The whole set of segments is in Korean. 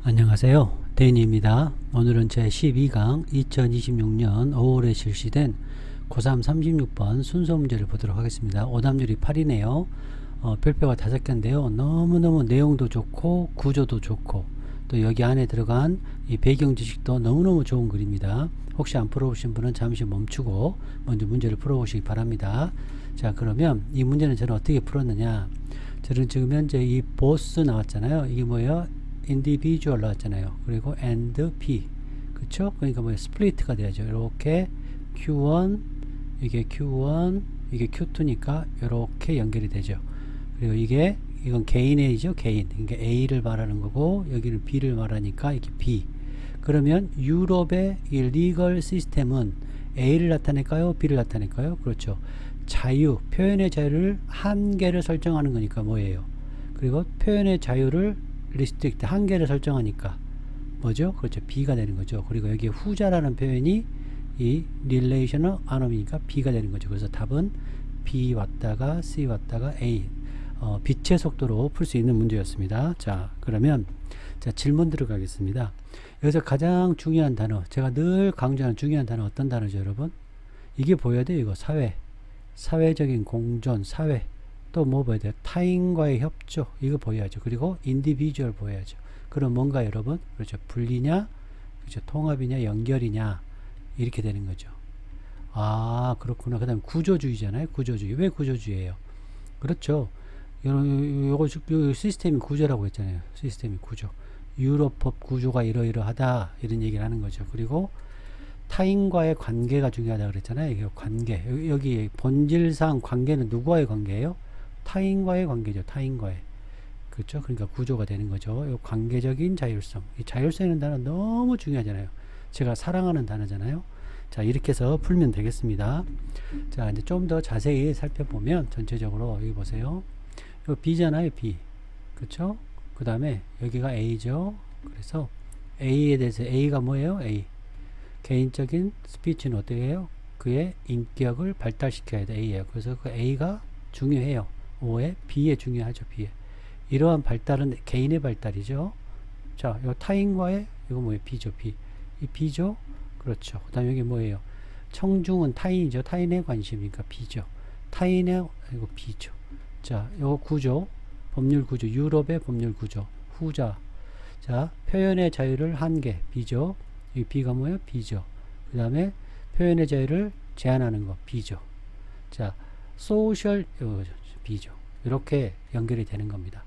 안녕하세요. 데니입니다. 오늘은 제 12강 2026년 5월에 실시된 고3 36번 순서 문제를 보도록 하겠습니다. 오답률이 8이네요. 별표가 5개인데요. 너무너무 내용도 좋고 구조도 좋고 또 여기 안에 들어간 이 배경 지식도 너무너무 좋은 글입니다. 혹시 안 풀어보신 분은 잠시 멈추고 먼저 문제를 풀어보시기 바랍니다. 자, 그러면 이 문제는 저는 어떻게 풀었느냐. 저는 지금 현재 이 보스 나왔잖아요. 이게 뭐예요? individual 나왔잖아요. 그리고 and p, 그쵸? 그러니까 뭐 스플리트가 돼야죠. 이렇게 q1 이게 q1 이게 q2니까 이렇게 연결이 되죠. 그리고 이건 개인 A죠. 개인. 그러니까 A를 말하는 거고 여기는 B를 말하니까 이게 B. 그러면 유럽의 이 리걸 시스템은 A를 나타낼까요? B를 나타낼까요? 그렇죠. 자유, 표현의 자유를 한계를 설정하는 거니까 뭐예요? 그리고 표현의 자유를 리스트릭트 한계를 설정하니까 뭐죠? 그렇죠. B가 되는 거죠. 그리고 여기 후자라는 표현이 이 relational anomaly니까 B가 되는 거죠. 그래서 답은 B 왔다가 C 왔다가 A. 빛의 속도로 풀 수 있는 문제였습니다. 자, 그러면 자, 질문 들어가겠습니다. 여기서 가장 중요한 단어, 제가 늘 강조하는 중요한 단어 어떤 단어죠, 여러분? 이게 보여야 돼요. 이거 사회적인 공존, 사회. 또 뭐 보여야 돼요? 타인과의 협조, 이거 보여야죠. 그리고 인디비주얼 보여야죠. 그럼 뭔가 여러분? 그렇죠. 분리냐? 그렇죠. 통합이냐? 연결이냐? 이렇게 되는 거죠. 아, 그렇구나. 그 다음에 구조주의잖아요. 구조주의. 왜 구조주의예요? 그렇죠. 요거 시스템이 구조라고 했잖아요. 시스템이 구조. 유럽법 구조가 이러이러하다. 이런 얘기를 하는 거죠. 그리고 타인과의 관계가 중요하다 그랬잖아요. 이게 관계. 여기 본질상 관계는 누구와의 관계예요? 타인과의 관계죠. 타인과의. 그렇죠? 그러니까 구조가 되는 거죠. 이 관계적인 자율성. 이 자율성이라는 단어 너무 중요하잖아요. 제가 사랑하는 단어잖아요. 자, 이렇게 해서 풀면 되겠습니다. 자, 이제 좀 더 자세히 살펴보면 전체적으로 여기 보세요. 이 B잖아요. B. 그렇죠? 그 다음에 여기가 A죠. 그래서 A에 대해서 A가 뭐예요? A. 개인적인 스피치는 어떻게 해요? 그의 인격을 발달시켜야 돼. A예요. 그래서 그 A가 중요해요. O에 B에 중요하죠. B에. 이러한 발달은 개인의 발달이죠. 자, 요 타인과의 이거 뭐예요? B죠. B. 이 B죠. 그렇죠. 그 다음에 여기 뭐예요? 청중은 타인이죠. 타인의 관심이니까 B죠. 타인의 이거 B죠. 자, 요 구조, 법률 구조, 유럽의 법률 구조, 후자. 자, 표현의 자유를 한계, B죠. 이 B가 뭐예요? B죠. 그 다음에 표현의 자유를 제한하는 거, B죠. 자, 소셜, B죠. 이렇게 연결이 되는 겁니다.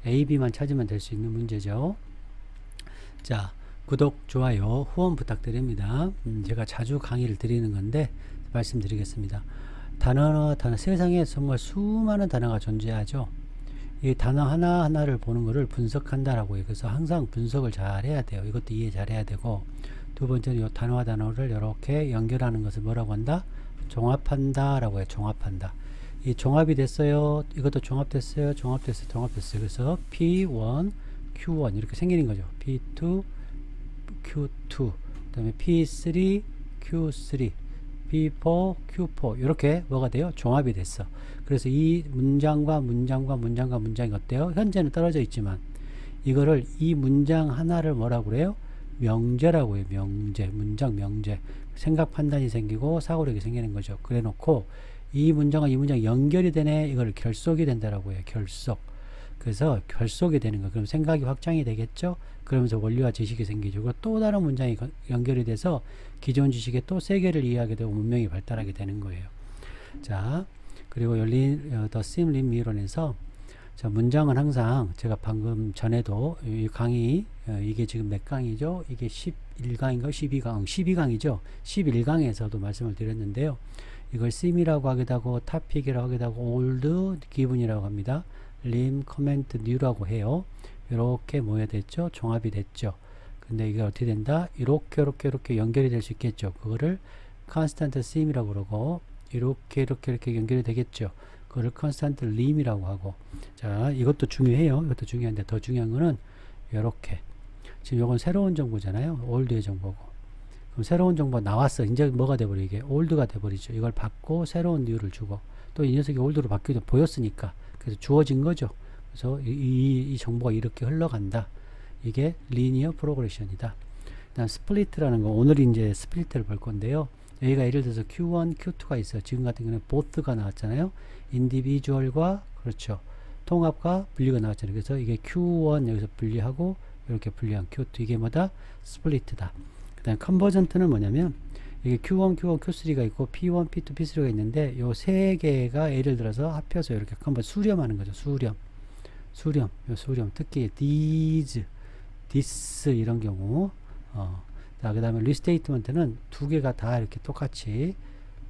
A, B만 찾으면 될 수 있는 문제죠. 자, 구독, 좋아요, 후원 부탁드립니다. 제가 자주 강의를 드리는 건데 말씀드리겠습니다. 단어, 세상에 정말 수많은 단어가 존재하죠. 이 단어 하나하나를 보는 것을 분석한다라고 해요. 그래서 항상 분석을 잘 해야 돼요. 이것도 이해 잘 해야 되고, 두 번째는 이 단어와 단어를 이렇게 연결하는 것을 뭐라고 한다? 종합한다 라고 해요. 종합한다. 이 종합이 됐어요. 이것도 종합됐어요. 종합됐어요. 종합됐어요. 그래서 P1, Q1 이렇게 생기는 거죠. P2, Q2, 그 다음에 P3, Q3, P4, Q4 이렇게 뭐가 돼요? 종합이 됐어. 그래서 이 문장과 문장과 문장과 문장이 어때요? 현재는 떨어져 있지만 이거를 이 문장 하나를 뭐라고 그래요? 명제라고 해요. 명제. 문장 명제. 생각 판단이 생기고 사고력이 생기는 거죠. 그래 놓고 이 문장과 이 문장이 연결이 되네. 이걸 결속이 된다라고 해요. 결속. 그래서 결속이 되는 거. 그럼 생각이 확장이 되겠죠? 그러면서 원리와 지식이 생기죠. 그리고 또 다른 문장이 연결이 돼서 기존 지식의 또 세계를 이해하게 되고 문명이 발달하게 되는 거예요. 자, 그리고 열린 더 심림 이론에서 자, 문장은 항상 제가 방금 전에도 이 강의 이게 지금 몇 강이죠? 이게 11강인가 12강, 12강이죠. 11강에서도 말씀을 드렸는데요. 이걸 심이라고 하기도 하고 타픽이라고 하기도 하고 올드 기분이라고 합니다. 림, 커멘트, 뉴라고 해요. 이렇게 모여 됐죠. 종합이 됐죠. 근데 이게 어떻게 된다? 이렇게 연결이 될 수 있겠죠. 그거를 컨스탄트 심이라고 그러고 이렇게 연결이 되겠죠. 그거를 컨스탄트 림이라고 하고. 자, 이것도 중요해요. 이것도 중요한데 더 중요한 거는 이렇게. 지금 이건 새로운 정보잖아요. 올드의 정보고. 그럼 새로운 정보가 나왔어. 이제 뭐가 돼버려? 이게 올드가 돼버리죠. 이걸 받고 새로운 뉴를 주고 또 이 녀석이 올드로 바뀌도 보였으니까 그래서 주어진 거죠. 그래서 이 정보가 이렇게 흘러간다. 이게 리니어 프로그레션이다. 그다음 스플리트라는 거, 오늘 이제 스플리트를 볼 건데요. 여기가 예를 들어서 Q1, Q2가 있어요. 지금 같은 경우는 both가 나왔잖아요. 인디비주얼과 그렇죠. 통합과 분리가 나왔잖아요. 그래서 이게 Q1 여기서 분리하고 이렇게 분리한 Q2 이게 뭐다? 스플리트다. 그다음 컨버전트는 뭐냐면 이게 Q1, Q3가 있고 P1, P2, P3가 있는데 요 세 개가 예를 들어서 합해서 이렇게 수렴하는 거죠. 수렴. 요 수렴. 특히 these, this 이런 경우. 자, 그 다음에 리스테이트먼트는 두 개가 다 이렇게 똑같이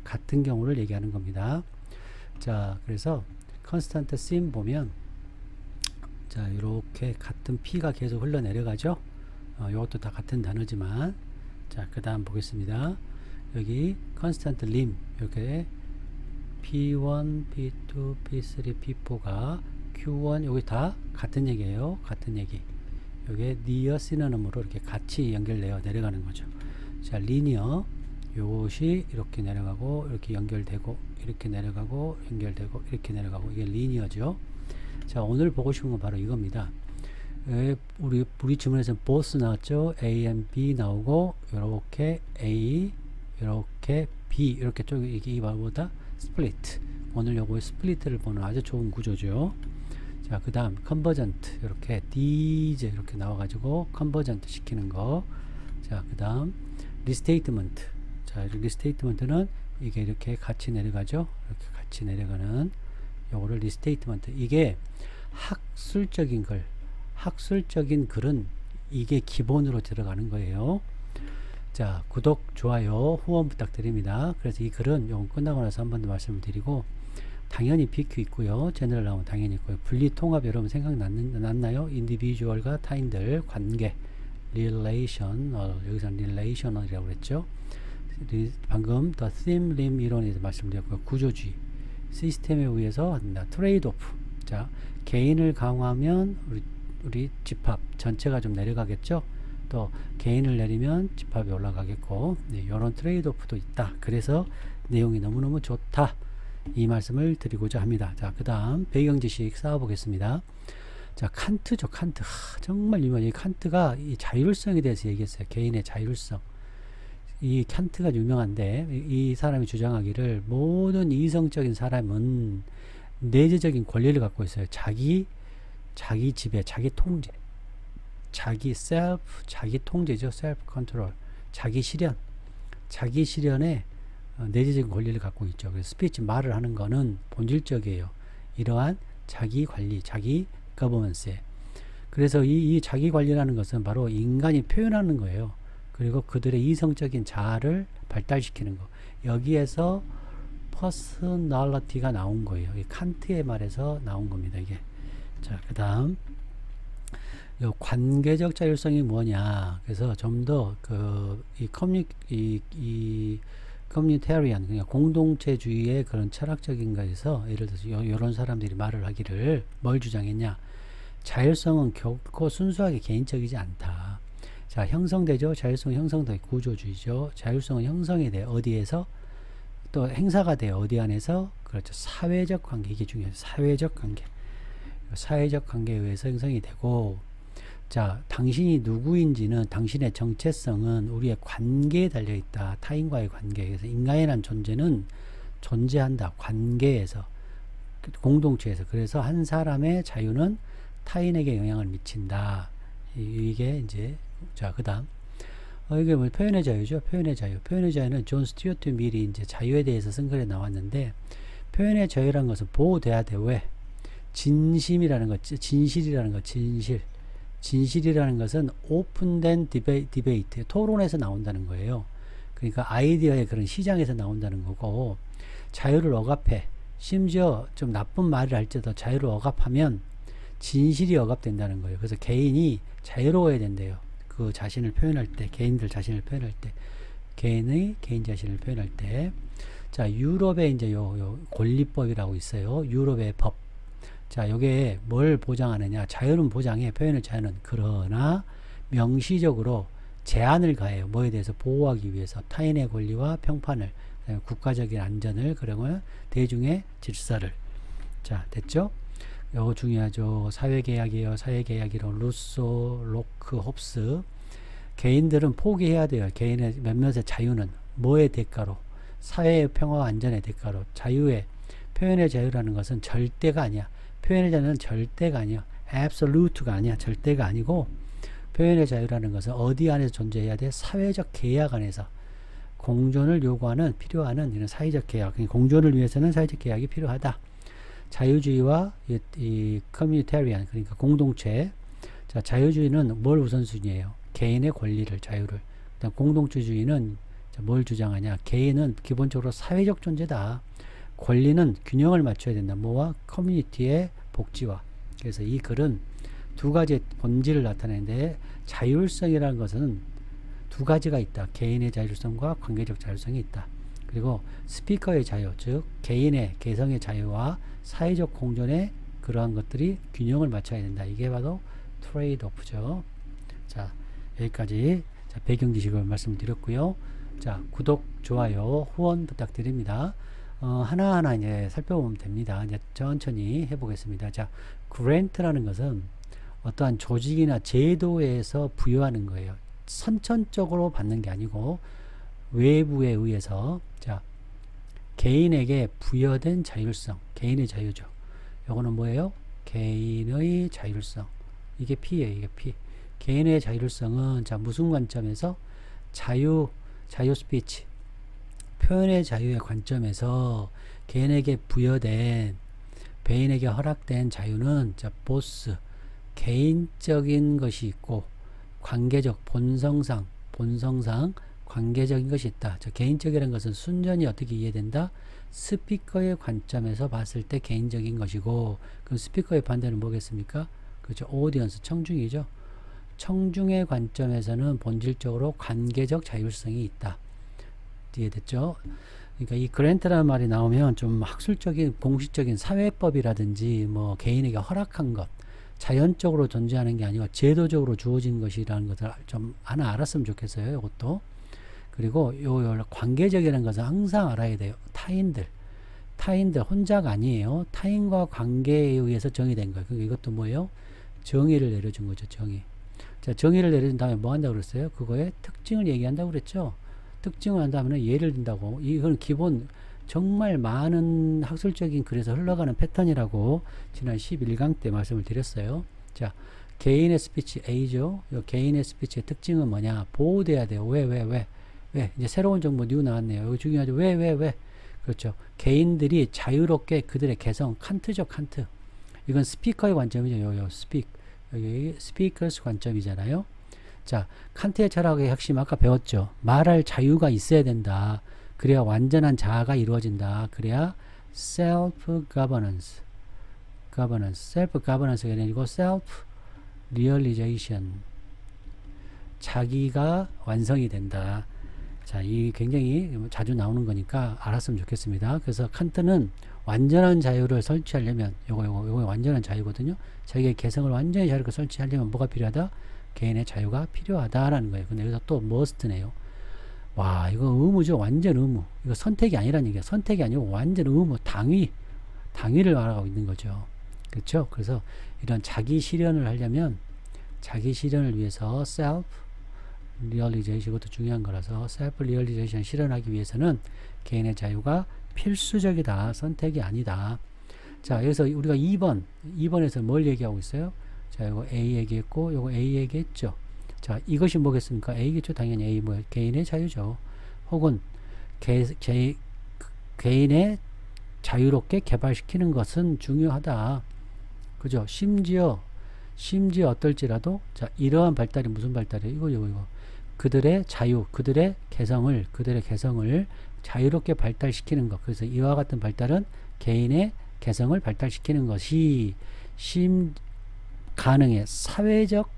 같은 경우를 얘기하는 겁니다. 자, 그래서 컨스탄트 심 보면 자, 이렇게 같은 P가 계속 흘러내려가죠. 이것도 다 같은 단어지만 자, 그 다음 보겠습니다. 여기 컨스탄트 림 이렇게 P1, P2, P3, P4가 Q1 여기 다 같은 얘기예요. 같은 얘기. 여기에 니어 시너넘으로 이렇게 같이 연결되어 내려가는 거죠. 자, 리니어 요것이 이렇게 내려가고 이렇게 연결되고 이렇게 내려가고 연결되고 이렇게 내려가고 이게 리니어죠. 자, 오늘 보고 싶은 건 바로 이겁니다. 우리 지문에서 both 나왔죠. A and B 나오고 요렇게 A 요렇게 B 이렇게 쪽 이게 뭐다? 스플리트. 오늘 요거의 스플리트를 보는 아주 좋은 구조죠. 자, 그 다음 컨버전트 이렇게 these 이렇게 나와가지고 컨버전트 시키는 거. 자, 그 다음 리스테이트먼트. 자, 리스테이트먼트는 이게 이렇게 같이 내려가죠. 이렇게 같이 내려가는 요거를 리스테이트먼트. 이게 학술적인 글은 이게 기본으로 들어가는 거예요. 자, 구독, 좋아요, 후원 부탁드립니다. 그래서 이 글은 요거 끝나고 나서 한 번 더 말씀을 드리고 당연히 PQ 있고요. 제너럴 나오면 당연히 있고요. 분리통합 여러분 생각났나요? 인디비주얼과 타인들 관계 relational 여기서 relational이라고 그랬죠. 방금 the theme rim 이론에서 말씀드렸고요. 구조주의 시스템에 의해서 한다. 트레이드 오프. 자, 개인을 강화하면 우리 집합 전체가 좀 내려가겠죠. 또 개인을 내리면 집합이 올라가겠고 네, 이런 트레이드 오프도 있다. 그래서 내용이 너무너무 좋다. 이 말씀을 드리고자 합니다. 자, 그 다음 배경 지식 쌓아보겠습니다. 자, 칸트죠. 칸트. 정말 유명한 이 칸트가 이 자율성에 대해서 얘기했어요. 개인의 자율성. 이 칸트가 유명한데 이 사람이 주장하기를 모든 이성적인 사람은 내재적인 권리를 갖고 있어요. 자기 지배, 자기 통제, 자기 통제죠. 셀프 컨트롤, 자기 실현에 내재적인 권리를 갖고 있죠. 그래서 스피치 말을 하는 거는 본질적이에요. 이러한 자기 관리, 자기 거버넌스에. 그래서 이 자기 관리라는 것은 바로 인간이 표현하는 거예요. 그리고 그들의 이성적인 자아를 발달시키는 거. 여기에서 퍼스널리티가 나온 거예요. 이 칸트의 말에서 나온 겁니다. 이게. 자, 그 다음 관계적 자율성이 뭐냐. 그래서 좀 더 커뮤니테리안, 그냥 공동체주의의 그런 철학적인 거에서 예를 들어서 이런 사람들이 말을 하기를 뭘 주장했냐. 자율성은 결코 순수하게 개인적이지 않다. 자, 형성되죠. 자율성 형성돼 구조주의죠. 자율성은 형성이 돼 어디에서 또 행사가 돼 어디 안에서 그렇죠. 사회적 관계 이게 중요해요. 사회적 관계에 의해서 형성이 되고 자, 당신이 누구인지는 당신의 정체성은 우리의 관계에 달려있다. 타인과의 관계. 그래서 인간이라는 존재는 존재한다. 관계에서 공동체에서. 그래서 한 사람의 자유는 타인에게 영향을 미친다. 이게 이제 자, 그 다음 이게 뭐 표현의 자유죠. 표현의 자유는 존 스튜어트 밀이 이제 자유에 대해서 쓴 글에 나왔는데 표현의 자유라는 것은 보호돼야 돼. 왜? 진실이라는 것, 진실이라는 것은 오픈된 디베이트, 토론에서 나온다는 거예요. 그러니까 아이디어의 그런 시장에서 나온다는 거고 자유를 억압해. 심지어 좀 나쁜 말을 할지라도 자유를 억압하면 진실이 억압된다는 거예요. 그래서 개인이 자유로워야 된대요. 그 자신을 표현할 때, 개인 자신을 표현할 때. 자, 유럽에 이제 요 권리법이라고 있어요. 유럽의 법. 자, 요게 뭘 보장하느냐. 자유는 보장해. 표현의 자유는. 그러나 명시적으로 제한을 가해요. 뭐에 대해서 보호하기 위해서 타인의 권리와 평판을, 국가적인 안전을, 그러면 대중의 질서를. 자, 됐죠? 요거 중요하죠. 사회계약이에요. 사회계약이로 루소, 로크, 홉스. 개인들은 포기해야 돼요. 개인의 몇몇의 자유는 뭐의 대가로? 사회의 평화와 안전의 대가로. 자유의 표현의 자유라는 것은 절대가 아니야. 표현의 자유는 절대가 아니야. absolute가 아니야. 절대가 아니고 표현의 자유라는 것은 어디 안에서 존재해야 돼? 사회적 계약 안에서. 공존을 요구하는 필요하는 이런 사회적 계약. 공존을 위해서는 사회적 계약이 필요하다. 자유주의와 이 커뮤니테리안 그러니까 공동체. 자, 자유주의는 뭘 우선순위예요? 개인의 권리를 자유를. 그다음 공동체주의는 뭘 주장하냐? 개인은 기본적으로 사회적 존재다. 권리는 균형을 맞춰야 된다. 뭐와? 커뮤니티의 복지와. 그래서 이 글은 두 가지의 본질을 나타내는데 자율성이라는 것은 두 가지가 있다. 개인의 자율성과 관계적 자율성이 있다. 그리고 스피커의 자유, 즉 개인의 개성의 자유와 사회적 공존의 그러한 것들이 균형을 맞춰야 된다. 이게 바로 트레이드 오프죠. 자, 여기까지 배경 지식을 말씀드렸고요. 자, 구독, 좋아요, 후원 부탁드립니다. 하나하나 이제 살펴보면 됩니다. 이제 천천히 해보겠습니다. 자, 그랜트라는 것은 어떠한 조직이나 제도에서 부여하는 거예요. 선천적으로 받는 게 아니고 외부에 의해서. 자, 개인에게 부여된 자율성, 개인의 자유죠. 요거는 뭐예요? 개인의 자율성. 이게 P예요. 이게 P. 개인의 자율성은 자, 무슨 관점에서? 자유 스피치, 표현의 자유의 관점에서 개인에게 부여된, 개인에게 허락된 자유는 자, 보스, 개인적인 것이 있고 관계적, 본성상 관계적인 것이 있다. 저 개인적이라는 것은 순전히 어떻게 이해된다? 스피커의 관점에서 봤을 때 개인적인 것이고, 그럼 스피커의 반대는 뭐겠습니까? 그렇죠. 오디언스, 청중이죠. 청중의 관점에서는 본질적으로 관계적 자율성이 있다. 이해됐죠? 그러니까 이 그랜트라는 말이 나오면 좀 학술적인 공식적인 사회법이라든지 뭐 개인에게 허락한 것, 자연적으로 존재하는 게 아니고 제도적으로 주어진 것이라는 것을 좀 하나 알았으면 좋겠어요. 이것도. 그리고 요 관계적이라는 것은 항상 알아야 돼요. 타인들 혼자가 아니에요. 타인과 관계에 의해서 정의된 거예요. 그러니까 이것도 뭐예요? 정의를 내려준 거죠. 정의. 자, 정의를 내려준 다음에 뭐 한다고 그랬어요? 그거의 특징을 얘기한다고 그랬죠. 특징을 한다면 예를 든다고. 이건 기본 정말 많은 학술적인 글에서 흘러가는 패턴이라고 지난 11강 때 말씀을 드렸어요. 자, 개인의 스피치 A죠. 이 개인의 스피치의 특징은 뭐냐? 보호돼야 돼요. 왜? 이제 새로운 정보 뉴 나왔네요. 이거 중요하죠. 왜? 그렇죠. 개인들이 자유롭게 그들의 개성, 칸트죠, 칸트. 이건 스피커의 관점이죠. 여기 스피커스 관점이잖아요. 자, 칸트의 철학의 핵심 아까 배웠죠. 말할 자유가 있어야 된다. 그래야 완전한 자아가 이루어진다. 그래야 self governance, self governance가 아니고 self realization, 자기가 완성이 된다. 자, 이 굉장히 자주 나오는 거니까 알았으면 좋겠습니다. 그래서 칸트는 완전한 자유를 설치하려면 요거 완전한 자유거든요. 자기의 개성을 완전히 자유롭게 설치하려면 뭐가 필요하다? 개인의 자유가 필요하다라는 거예요. 근데 여기서 또 must네요. 와, 이거 의무죠. 완전 의무. 이거 선택이 아니라는 얘기야. 선택이 아니고 완전 의무, 당위를 말하고 있는 거죠. 그렇죠? 그래서 이런 자기 실현을 하려면 자기 실현을 위해서 self realization, 이것도 중요한 거라서 self realization 실현하기 위해서는 개인의 자유가 필수적이다. 선택이 아니다. 자, 여기서 우리가 2번에서 뭘 얘기하고 있어요? 자, 이거 A 얘기했고, 요거 A 얘기했죠. 자, 이것이 뭐겠습니까? A겠죠. 당연히 A 뭐예요? 개인의 자유죠. 혹은 개인의 자유롭게 개발시키는 것은 중요하다. 그죠? 심지어 어떨지라도, 자, 이러한 발달이 무슨 발달이에요? 이거. 그들의 자유, 그들의 개성을 자유롭게 발달시키는 것. 그래서 이와 같은 발달은 개인의 개성을 발달시키는 것이 가능해. 사회적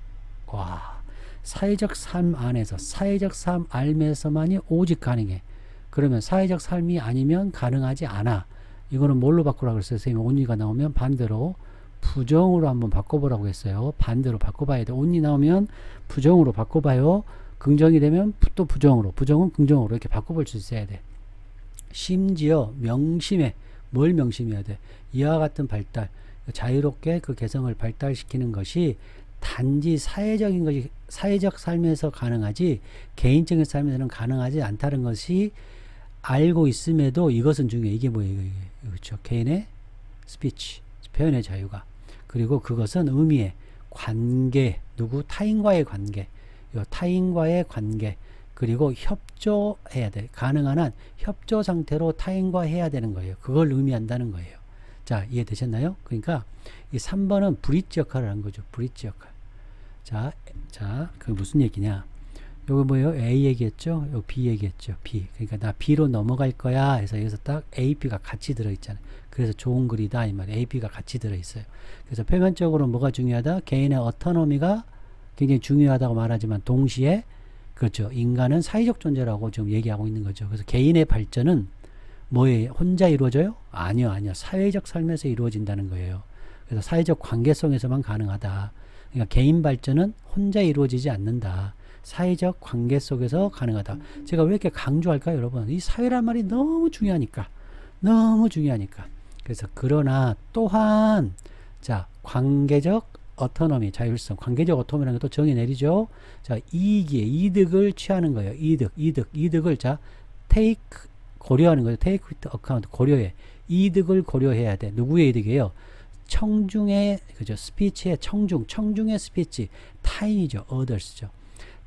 삶 안에서, 사회적 삶 알면서만이 오직 가능해. 그러면 사회적 삶이 아니면 가능하지 않아. 이거는 뭘로 바꾸라고 했어요? 선생님, only가 나오면 반대로 부정으로 한번 바꿔보라고 했어요. 반대로 바꿔봐야 돼. only 나오면 부정으로 바꿔봐요. 긍정이 되면 또 부정은 긍정으로 이렇게 바꿔볼 수 있어야 돼. 심지어 명심해. 뭘 명심해야 돼? 이와 같은 발달, 자유롭게 그 개성을 발달시키는 것이 단지 사회적인 것이 사회적 삶에서 가능하지 개인적인 삶에서는 가능하지 않다는 것이 알고 있음에도 이것은 중요해. 이게 뭐예요? 이게. 그렇죠. 개인의 스피치, 표현의 자유가. 그리고 그것은 의미의 관계, 누구 타인과의 관계, 요 타인과의 관계, 그리고 협조해야 돼. 가능한 한 협조 상태로 타인과 해야 되는 거예요. 그걸 의미한다는 거예요. 자, 이해되셨나요? 그러니까 이 3번은 브릿지 역할을 한 거죠. 브릿지 역할. 자, 그 무슨 얘기냐? 요거 뭐예요? A 얘기했죠? 요 B 얘기했죠? B. 그러니까 나 B로 넘어갈 거야 해서 여기서 딱 A, B가 같이 들어있잖아요. 그래서 좋은 글이다 이 말이에요. A, B가 같이 들어있어요. 그래서 표면적으로 뭐가 중요하다? 개인의 어토노미가 굉장히 중요하다고 말하지만 동시에 그렇죠. 인간은 사회적 존재라고 지금 얘기하고 있는 거죠. 그래서 개인의 발전은 뭐예요? 혼자 이루어져요? 아니요. 사회적 삶에서 이루어진다는 거예요. 그래서 사회적 관계성에서만 가능하다. 그러니까 개인 발전은 혼자 이루어지지 않는다. 사회적 관계 속에서 가능하다. 제가 왜 이렇게 강조할까요, 여러분? 이 사회란 말이 너무 중요하니까. 그래서 그러나 또한 자, 관계적 어토노미, 자율성, 관계적 어토노미라는 것도 정의 내리죠. 자, 이득을 취하는 거예요. 이득을 자, take 고려하는 거예요. take into account 고려해. 이득을 고려해야 돼. 누구의 이득이에요? 청중의 그죠? 스피치의 청중의 스피치 타인이죠. others죠.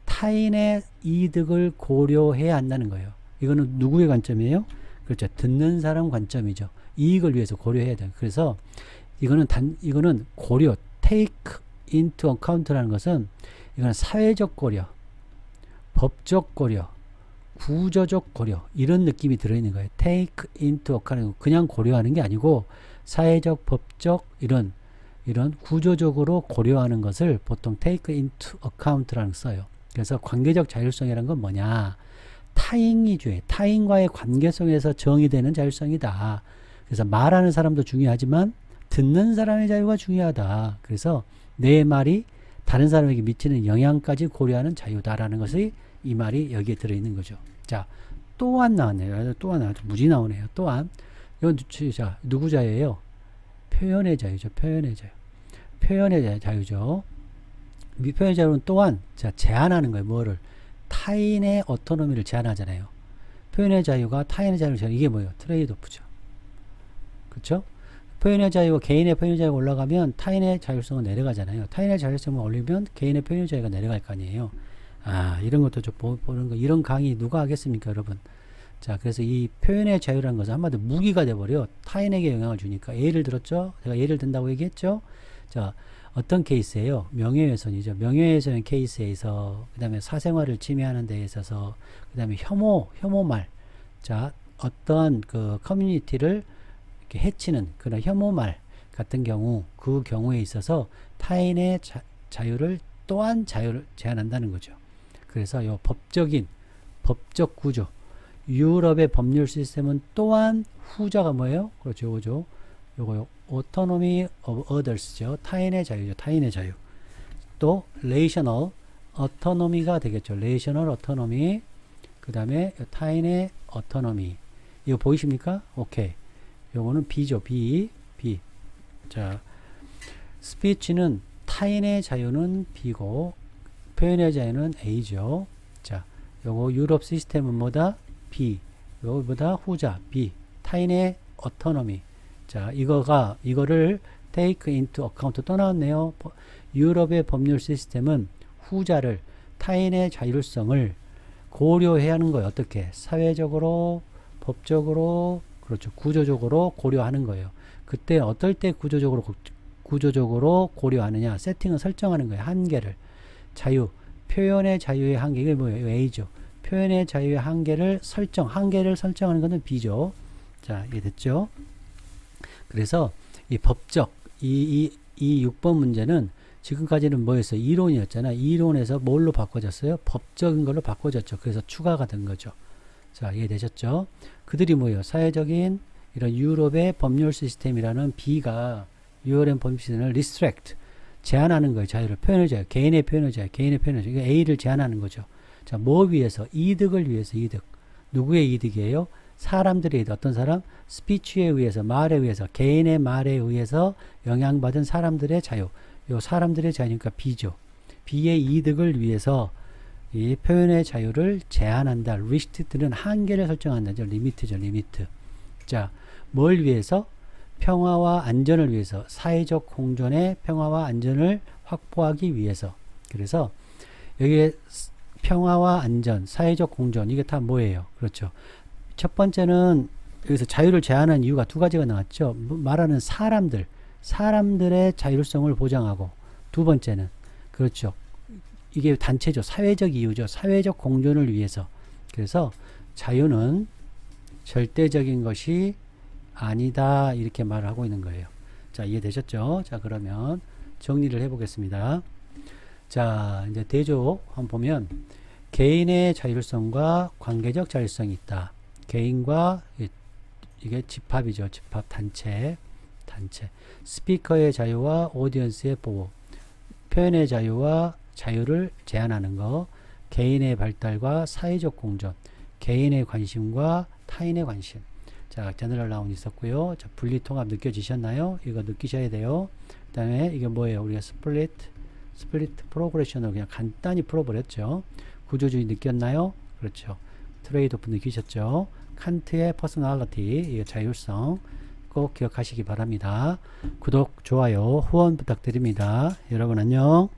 타인의 이득을 고려해야 한다는 거예요. 이거는 누구의 관점이에요? 그렇죠. 듣는 사람 관점이죠. 이익을 위해서 고려해야 돼요. 그래서 이거는 고려 take into account라는 것은 이거는 사회적 고려, 법적 고려, 구조적 고려 이런 느낌이 들어있는 거예요. take into account 그냥 고려하는 게 아니고 사회적, 법적 이런 구조적으로 고려하는 것을 보통 take into account라는 써요. 그래서 관계적 자율성이라는 건 뭐냐? 타인과의 관계성에서 정의되는 자율성이다. 그래서 말하는 사람도 중요하지만 듣는 사람의 자유가 중요하다. 그래서 내 말이 다른 사람에게 미치는 영향까지 고려하는 자유다라는 것이 이 말이 여기에 들어있는 거죠. 자, 또한 나왔네요. 무지 나오네요. 또한 이건 자, 누구 자유예요? 표현의 자유죠. 표현의 자유죠. 표현의 자유는 또한 자, 제한하는 거예요. 뭐를? 타인의 어토노미를 제한하잖아요. 표현의 자유가 타인의 자유를 제한. 이게 뭐예요? 트레이드오프죠. 그렇죠? 표현의 자유와 개인의 표현의 자유가 올라가면 타인의 자율성은 내려가잖아요. 타인의 자율성을 올리면 개인의 표현의 자유가 내려갈 거 아니에요. 아, 이런 것도 좀 보는 거. 이런 강의 누가 하겠습니까, 여러분? 자, 그래서 이 표현의 자유라는 것은 한마디로 무기가 돼버려. 타인에게 영향을 주니까. 예를 들었죠? 제가 예를 든다고 얘기했죠? 자, 어떤 케이스예요? 명예훼손이죠. 명예훼손 케이스에서, 그 다음에 사생활을 침해하는 데 있어서, 그 다음에 혐오말. 자, 어떠한 그 커뮤니티를 이렇게 해치는 그런 혐오말 같은 경우, 그 경우에 있어서 타인의 자유를 또한 자유를 제한한다는 거죠. 그래서 요 법적 구조, 유럽의 법률 시스템은 또한 후자가 뭐예요? 그렇죠, 요거 autonomy of others죠. 타인의 자유죠. 타인의 자유. 또 relational autonomy가 되겠죠. relational autonomy. 그 다음에 타인의 autonomy. 이거 보이십니까? 오케이. 요거는 B죠. B. 자, 스피치는 타인의 자유는 B고 표현의 자유는 A죠. 자, 요거 유럽 시스템은 뭐다? B. 요거보다 후자 B. 타인의 autonomy. 자, 이거를 take into account 또 나왔네요. 유럽의 법률 시스템은 후자를 타인의 자율성을 고려해야 하는 거예요. 어떻게? 사회적으로, 법적으로, 그렇죠. 구조적으로 고려하는 거예요. 그때 어떨 때 구조적으로 고려하느냐? 세팅을 설정하는 거예요. 한계를. 표현의 자유의 한계. 이게 뭐예요? A죠. 표현의 자유의 한계를 설정하는 것은 B죠. 자, 이해됐죠? 그래서 이 법적, 이 6번 문제는 지금까지는 뭐였어요? 이론이었잖아. 이론에서 뭘로 바꿔졌어요? 법적인 걸로 바꿔졌죠. 그래서 추가가 된 거죠. 자, 이해되셨죠? 그들이 뭐예요? 사회적인 이런 유럽의 법률 시스템이라는 B가 유럽의 법률 시스템을 restrict, 제한하는 거예요. 자유를. 표현의 자유. 개인의 표현의 자유. A를 제한하는 거죠. 자, 뭐 위해서? 이득을 위해서. 이득. 누구의 이득이에요? 사람들이 어떤 사람? 스피치에 의해서, 말에 의해서, 개인의 말에 의해서 영향받은 사람들의 자유. 요 사람들의 자유니까 B죠. B의 이득을 위해서 이 표현의 자유를 제한한다. restrict는 한계를 설정한다죠. 리미트죠. 리미트. 자, 뭘 위해서? 평화와 안전을 위해서, 사회적 공존의 평화와 안전을 확보하기 위해서. 그래서 여기에 평화와 안전, 사회적 공존, 이게 다 뭐예요? 그렇죠. 첫 번째는 여기서 자유를 제한하는 이유가 두 가지가 나왔죠. 말하는 사람들의 자율성을 보장하고, 두 번째는 그렇죠. 이게 단체죠. 사회적 이유죠. 사회적 공존을 위해서. 그래서 자유는 절대적인 것이 아니다, 이렇게 말을 하고 있는 거예요. 자, 이해되셨죠? 자, 그러면 정리를 해보겠습니다. 자, 이제 대조 한번 보면 개인의 자율성과 관계적 자율성이 있다. 개인과 이게 집합이죠. 집합, 단체. 스피커의 자유와 오디언스의 보호. 표현의 자유와 자유를 제한하는 거. 개인의 발달과 사회적 공존. 개인의 관심과 타인의 관심. 자, 제너럴 라운 있었고요. 자, 분리 통합 느껴지셨나요? 이거 느끼셔야 돼요. 그 다음에 이게 뭐예요? 우리가 스플릿 프로그레션을 그냥 간단히 풀어버렸죠. 구조주의 느꼈나요? 그렇죠. 트레이드 오프 느끼셨죠? 칸트의 퍼스널리티, 이거 자율성 꼭 기억하시기 바랍니다. 구독, 좋아요, 후원 부탁드립니다. 여러분 안녕.